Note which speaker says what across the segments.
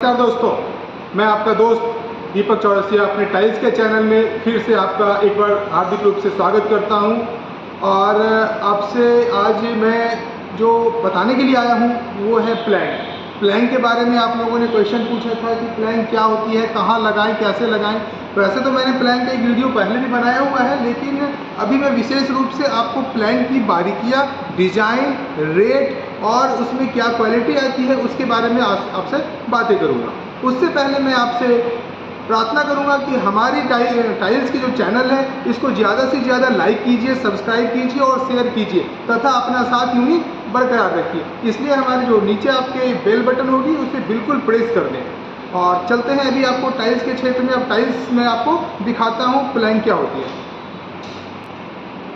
Speaker 1: नमस्कार दोस्तों, मैं आपका दोस्त दीपक चौरसिया अपने टाइल्स के चैनल में फिर से आपका एक बार हार्दिक रूप से स्वागत करता हूं। और आपसे आज मैं जो बताने के लिए आया हूं वो है प्लैंक के बारे में। आप लोगों ने क्वेश्चन पूछा था कि प्लैंक क्या होती है, कहां लगाएं, कैसे लगाएं। वैसे तो मैंने प्लैंक का एक वीडियो पहले भी बनाया हुआ है, लेकिन अभी मैं विशेष रूप से आपको प्लैंक की बारीकियाँ, डिजाइन, रेट और उसमें क्या क्वालिटी आती है उसके बारे में आपसे बातें करूँगा। उससे पहले मैं आपसे प्रार्थना करूंगा कि हमारी टाइल्स की जो चैनल है इसको ज़्यादा से ज़्यादा लाइक कीजिए, सब्सक्राइब कीजिए और शेयर कीजिए तथा अपना साथ यूं ही बरकरार रखिए। इसलिए हमारे जो नीचे आपके बेल बटन होगी उसे बिल्कुल प्रेस कर दें। और चलते हैं अभी आपको टाइल्स के क्षेत्र में। अब टाइल्स में आपको दिखाता हूँ प्लैंक क्या होती है।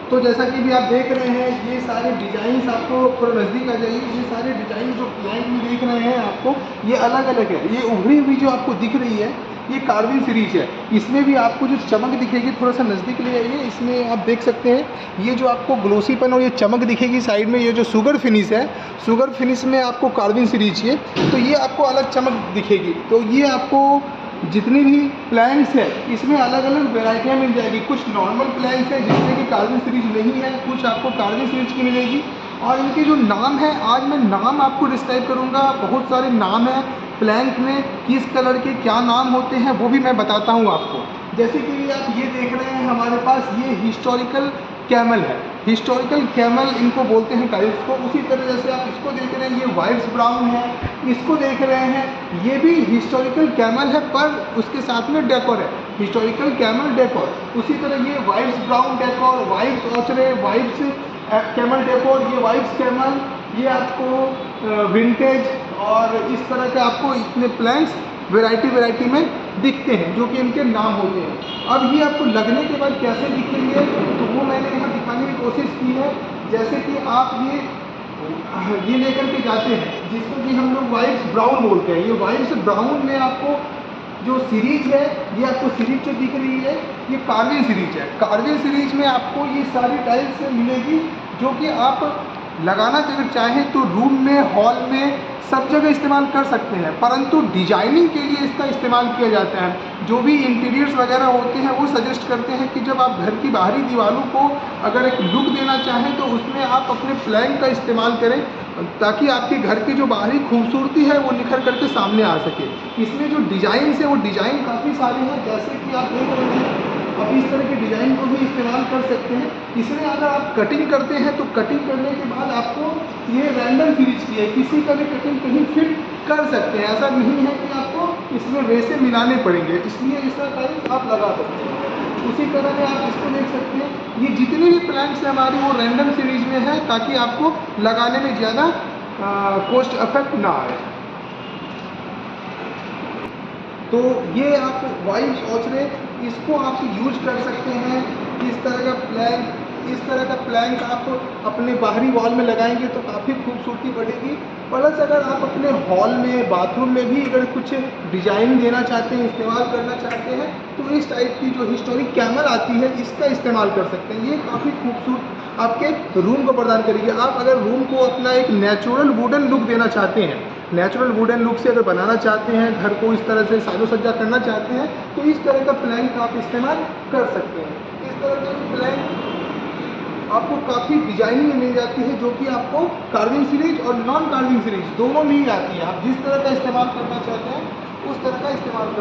Speaker 1: तो जैसा कि भी आप देख रहे हैं, ये सारे डिजाइन आपको थोड़ा नज़दीक आ जाइए। ये सारे डिजाइन जो प्लैंक में देख रहे हैं आपको, ये अलग अलग है। ये उभरी हुई जो आपको दिख रही है ये कार्विन सीरीज है। इसमें भी आपको जो चमक दिखेगी, थोड़ा सा नज़दीक ले आइए। इसमें आप देख सकते हैं ये जो आपको ग्लोसीपन और ये चमक दिखेगी साइड में, ये जो शुगर फिनिश है, शुगर फिनिश में आपको कार्विन सीरीज है, तो ये आपको अलग चमक दिखेगी। तो ये आपको जितनी भी प्लैंक्स है इसमें अलग अलग वेराइटियाँ मिल जाएगी। कुछ नॉर्मल प्लैंक्स है जिसमें कि कार्विन सीरीज नहीं है, कुछ आपको कार्विन सीरीज की मिलेगी। और इनके जो नाम है, आज मैं नाम आपको डिस्क्राइब करूँगा। बहुत सारे नाम हैं प्लैंक में, किस कलर के क्या नाम होते हैं वो भी मैं बताता हूँ आपको। जैसे कि आप ये देख रहे हैं हमारे पास, ये हिस्टोरिकल कैमल है। हिस्टोरिकल कैमल इनको बोलते हैं टाइल्स को। उसी तरह जैसे आप इसको देख रहे हैं, ये वाइट्स ब्राउन है, इसको देख रहे हैं, ये भी हिस्टोरिकल कैमल है पर उसके साथ में डेकोर है, हिस्टोरिकल कैमल डेकोर। उसी तरह ये whites brown decor, whites ochre, whites camel decor, ये वाइट्स कैमल, ये आपको विंटेज और इस तरह के आपको इतने प्लैंक्स वैरायटी में दिखते हैं जो कि इनके नाम होते हैं। अब ये आपको लगने के बाद कैसे दिखेंगे तो वो मैंने यहाँ दिखाने की कोशिश की है। जैसे कि आप ये लेकर के जाते हैं जिसको कि हम लोग वाइट्स ब्राउन बोलते हैं। ये वाइट्स ब्राउन में आपको जो सीरीज है, ये आपको सीरीज जो दिख रही है ये कार्विन सीरीज है। कार्विन सीरीज में आपको ये सारी टाइल्स मिलेगी जो कि आप लगाना अगर चाहें तो रूम में, हॉल में, सब जगह इस्तेमाल कर सकते हैं, परंतु डिजाइनिंग के लिए इसका इस्तेमाल किया जाता है। जो भी इंटीरियर्स वगैरह होते हैं वो सजेस्ट करते हैं कि जब आप घर की बाहरी दीवारों को अगर एक लुक देना चाहें तो उसमें आप अपने प्लैंक का इस्तेमाल करें ताकि आपके घर की जो बाहरी खूबसूरती है वो निखर करके सामने आ सके। इसमें जो डिज़ाइन है वो डिज़ाइन काफ़ी सारे हैं, जैसे कि आप देख रहे हैं। अब इस तरह के डिज़ाइन को भी इस्तेमाल कर सकते हैं। इसमें अगर आप कटिंग करते हैं तो कटिंग करने के बाद आपको ये रैंडम सीरीज की है, किसी का भी कटिंग कहीं फिट कर सकते हैं। ऐसा नहीं है कि आपको इसमें वैसे मिलाने पड़ेंगे, इसलिए इसका टाइल्स आप लगा सकते हैं। उसी तरह में आप इसको देख सकते हैं, ये जितनी भी प्लैंक्स हैं हमारी वो रैंडम सीरीज में है ताकि आपको लगाने में ज़्यादा कॉस्ट इफेक्ट ना आए। तो ये आप वाइट्स ऑचरे इसको आप यूज कर सकते हैं। इस तरह का प्लैंक आप अपने बाहरी वॉल में लगाएंगे तो काफ़ी खूबसूरती बढ़ेगी। प्लस अगर आप अपने हॉल में, बाथरूम में भी अगर कुछ डिज़ाइन देना चाहते हैं, इस्तेमाल करना चाहते हैं तो इस टाइप की जो हिस्टोरिक कैमल आती है इसका इस्तेमाल कर सकते हैं। ये काफ़ी खूबसूरत आपके रूम को प्रदान करेगी। आप अगर रूम को अपना एक नेचुरल वुडन लुक देना चाहते हैं, नेचुरल वुडन लुक से अगर बनाना चाहते हैं, घर को इस तरह से साजो सज्जा करना चाहते हैं तो इस तरह का प्लैंक आप इस्तेमाल कर सकते हैं। इस तरह का प्लैंक आपको काफ़ी डिजाइनिंग में मिल जाती है जो कि आपको कार्विंग सीरीज और नॉन कार्विंग सीरीज दोनों में ही आती है। आप जिस तरह का इस्तेमाल करना चाहते हैं उस तरह का इस्तेमाल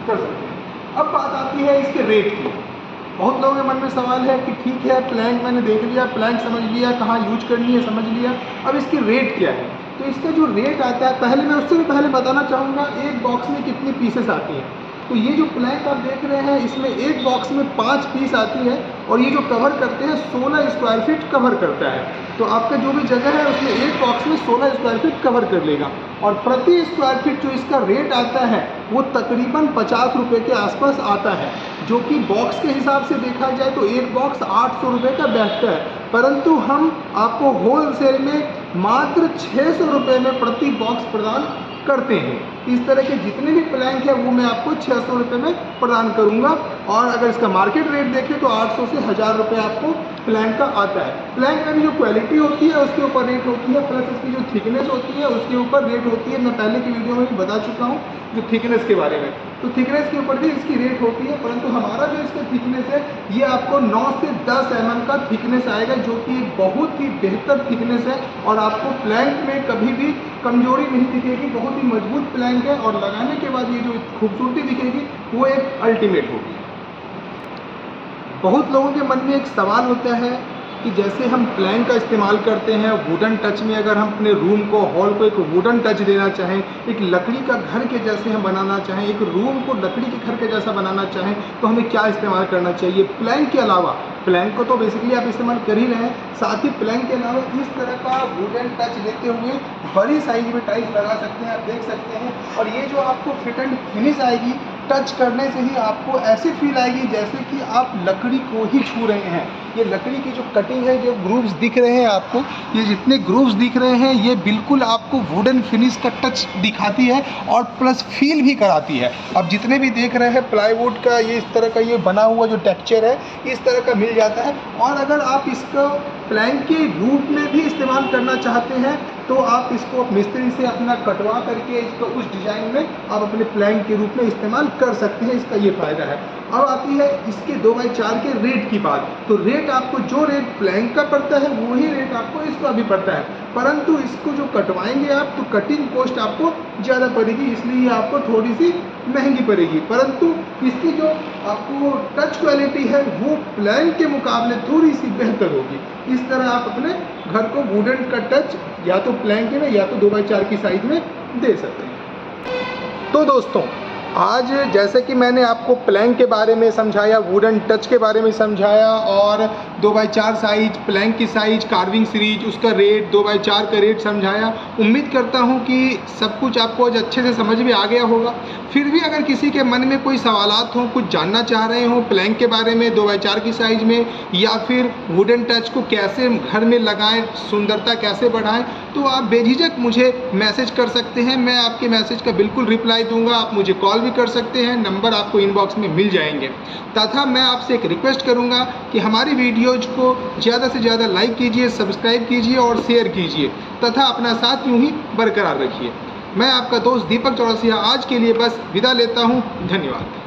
Speaker 1: कर सकते हैं। अब बात आती है इसके रेट की। बहुत लोगों के मन में सवाल है कि ठीक है प्लैंक मैंने देख लिया, प्लैंक समझ लिया, कहाँ यूज करनी है समझ लिया, अब इसकी रेट क्या है। तो इसका जो रेट आता है, पहले मैं उससे भी पहले बताना चाहूँगा एक बॉक्स में कितनी पीसेस आती हैं। तो ये जो प्लैंक आप देख रहे हैं इसमें एक बॉक्स में 5 पीस आती है और ये जो कवर करते हैं 16 स्क्वायर फीट कवर करता है। तो आपका जो भी जगह है उसमें एक बॉक्स में 16 स्क्वायर फीट कवर कर लेगा। और प्रति स्क्वायर फीट जो इसका रेट आता है वो तकरीबन 50 रुपये के आसपास आता है, जो कि बॉक्स के हिसाब से देखा जाए तो एक बॉक्स 800 रुपये का बैठता है, परंतु हम आपको होल सेल में मात्र 600 रुपये में प्रति बॉक्स प्रदान करते हैं। इस तरह के जितने भी प्लैंक है वो मैं आपको 600 रुपये में प्रदान करूँगा। और अगर इसका मार्केट रेट देखें तो 800 से 1000 रुपये आपको प्लैंक का आता है। प्लैंक में भी जो क्वालिटी होती है उसके ऊपर रेट होती है, प्लस इसकी जो थिकनेस होती है उसके ऊपर रेट होती है। मैं पहले की वीडियो में भी बता चुका हूँ जो थिकनेस के बारे में, तो थिकनेस के ऊपर भी इसकी रेट होती है। परंतु हमारा जो इसका थिकनेस है ये आपको 9 से 10 mm का थिकनेस आएगा, जो कि एक बहुत ही बेहतर थिकनेस है और आपको प्लैंक में कभी भी कमजोरी नहीं दिखेगी। बहुत ही मजबूत प्लैंक है और लगाने के बाद ये जो खूबसूरती दिखेगी वो एक अल्टीमेट होगी। बहुत लोगों के मन में एक सवाल होता है कि जैसे हम प्लैंक का इस्तेमाल करते हैं वुडन टच में, अगर हम अपने रूम को, हॉल को एक वुडन टच देना चाहें, एक लकड़ी का घर के जैसे हम बनाना चाहें, एक रूम को लकड़ी के घर के जैसा बनाना चाहें, तो हमें क्या इस्तेमाल करना चाहिए। प्लैंक के अलावा, प्लैंक को तो बेसिकली आप इस्तेमाल कर ही रहे हैं, साथ ही प्लैंक के अलावा इस तरह का वुडन टच देते हुए बड़ी साइज में टाइल्स लगा सकते हैं, आप देख सकते हैं। और ये जो आपको फिट एंड फिनिश आएगी, टच करने से ही आपको ऐसी फील आएगी जैसे कि आप लकड़ी को ही छू रहे हैं। ये लकड़ी की जो कटिंग है, जो ग्रूव्स दिख रहे हैं आपको, ये जितने ग्रूव्स दिख रहे हैं ये बिल्कुल आपको वुडन फिनिश का टच दिखाती है और प्लस फील भी कराती है। अब जितने भी देख रहे हैं प्लाईवुड का ये इस तरह का ये बना हुआ जो टेक्सचर है इस तरह का मिल जाता है। और अगर आप इसको प्लैंक के रूप में भी इस्तेमाल करना चाहते हैं तो आप इसको मिस्त्री से अपना कटवा करके इसको उस डिज़ाइन में आप अपने प्लैंक के रूप में इस्तेमाल कर सकते हैं। इसका ये फ़ायदा है। अब आती है इसके 2x4 के रेट की बात। तो रेट आपको जो रेट प्लैंक का पड़ता है वही रेट आपको इसका भी पड़ता है, परंतु इसको जो कटवाएंगे आप तो कटिंग कॉस्ट आपको ज़्यादा पड़ेगी, इसलिए आपको थोड़ी सी महंगी पड़ेगी। परंतु इसकी जो आपको टच क्वालिटी है वो प्लैंक के मुकाबले थोड़ी सी बेहतर होगी। इस तरह आप अपने घर को वुडन का टच या तो प्लैंक में या तो 2x4 की साइज में दे सकते हैं। तो दोस्तों, आज जैसे कि मैंने आपको प्लैंक के बारे में समझाया, वुडन टच के बारे में समझाया और 2x4 साइज, प्लैंक की साइज, कार्विंग सीरीज, उसका रेट, 2x4 का रेट समझाया। उम्मीद करता हूं कि सब कुछ आपको आज अच्छे से समझ में आ गया होगा। फिर भी अगर किसी के मन में कोई सवालात हों, कुछ जानना चाह रहे हों प्लैंक के बारे में, 2x4 की साइज़ में, या फिर वुडन टच को कैसे घर में लगाएं, सुंदरता कैसे बढ़ाएं, तो आप बेझिझक मुझे मैसेज कर सकते हैं। मैं आपके मैसेज का बिल्कुल रिप्लाई दूंगा। आप मुझे कॉल भी कर सकते हैं, नंबर आपको इनबॉक्स में मिल जाएंगे। तथा मैं आपसे एक रिक्वेस्ट करूंगा कि हमारी वीडियोज को ज़्यादा से ज़्यादा लाइक कीजिए, सब्सक्राइब कीजिए और शेयर कीजिए तथा अपना साथ यूँ ही बरकरार रखिए। मैं आपका दोस्त दीपक चौरसिया आज के लिए बस विदा लेता हूँ। धन्यवाद।